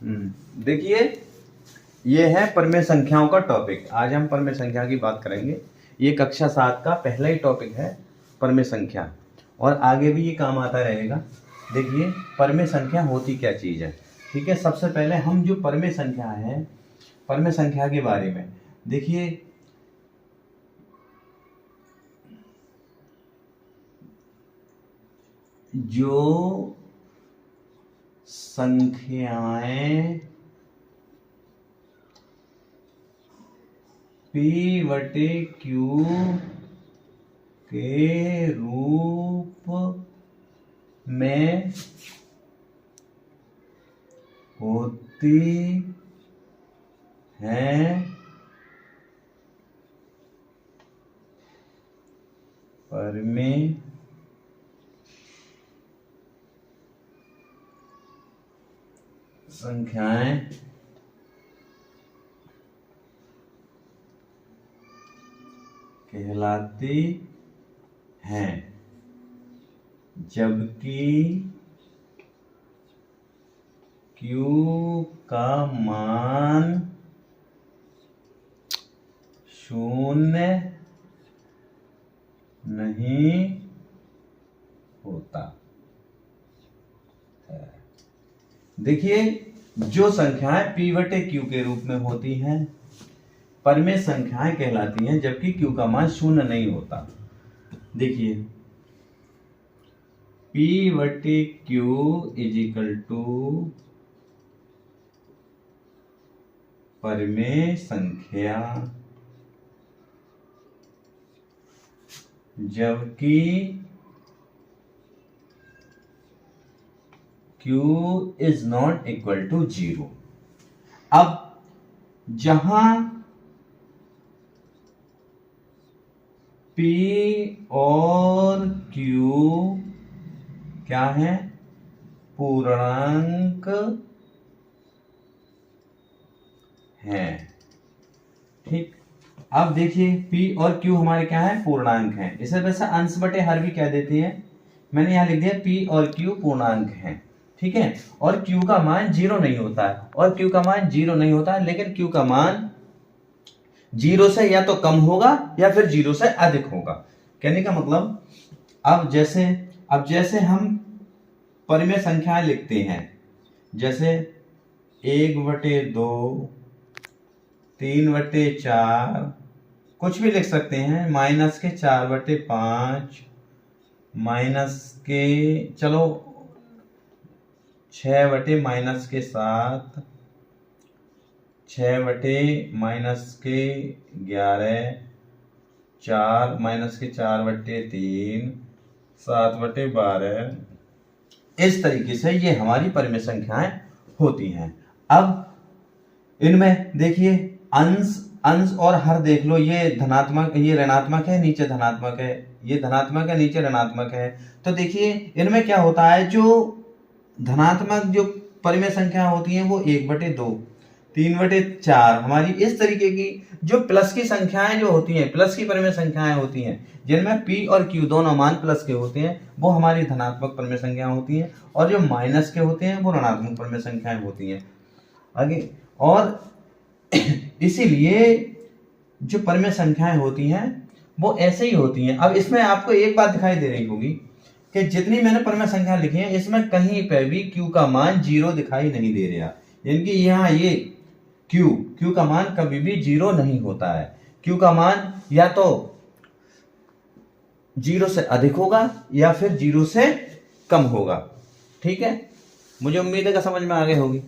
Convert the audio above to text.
देखिए, ये है परमेय संख्याओं का टॉपिक। आज हम परमेय संख्या की बात करेंगे। ये कक्षा 7 का पहला ही टॉपिक है, परमेय संख्या, और आगे भी ये काम आता रहेगा। देखिए, परमेय संख्या होती क्या चीज़ है। ठीक है, सबसे पहले हम जो परमेय संख्या है, परमेय संख्या के बारे में देखिए। जो संख्याएं P/Q के रूप में होती हैं, परमेय संख्याएं कहलाती हैं, जबकि Q का मान 0 नहीं होता है। देखिए, जो संख्याएं P/Q के रूप में होती हैं, परमेय संख्याएं कहलाती हैं, जबकि Q का मान 0 नहीं होता। देखिए, P/Q = परमेय संख्या, जबकि Q ≠ 0। अब जहां P और Q क्या है, पूर्णांक हैं। ठीक, अब देखिए, P और Q हमारे क्या है, पूर्णांक हैं। इसे वैसे अंश बटे हर भी कह देते हैं। मैंने यहां लिख दिया P और Q पूर्णांक हैं। ठीक है, और Q का मान 0 नहीं होता है, और Q का मान 0 नहीं होता है, लेकिन Q का मान 0 से या तो कम होगा या फिर 0 से अधिक होगा। कहने का मतलब, अब जैसे हम परमेय संख्याएं लिखते हैं, जैसे 1/2, 3/4, कुछ भी लिख सकते हैं, -4/5, चलो 6/-7, 6/-11, 4, -4/3, 7/12। इस तरीके से ये हमारी परमेय संख्याएं होती हैं। अब इनमें देखिए, अंश और हर देख लो, ये धनात्मक, ये ऋणात्मक है, नीचे धनात्मक है, ये धनात्मक है, नीचे ऋणात्मक है। तो देखिए, इनमें क्या होता है, जो धनात्मक जो परमेय संख्या होती हैं वो 1/2, 3/4 हमारी इस तरीके की जो प्लस की संख्याएं जो होती हैं, प्लस की परमेय संख्याएं होती हैं, जिनमें P और Q दोनों मान प्लस के होते हैं, वो हमारी धनात्मक परमेय संख्या होती हैं, और जो माइनस के होते हैं वो ऋणात्मक परमेय संख्याएं होती हैं। आगे, और इसीलिए जो परमेय संख्याएं होती हैं वो ऐसे ही होती हैं। अब इसमें आपको एक बात दिखाई दे रही होगी कि जितनी मैंने परमेय संख्या लिखी है, इसमें कहीं पे भी Q का मान 0 दिखाई नहीं दे रहा। यानी कि यहाँ ये Q का मान कभी भी 0 नहीं होता है। Q का मान या तो 0 से अधिक होगा या फिर 0 से कम होगा। ठीक है, मुझे उम्मीद है कि समझ में आ गई होगी।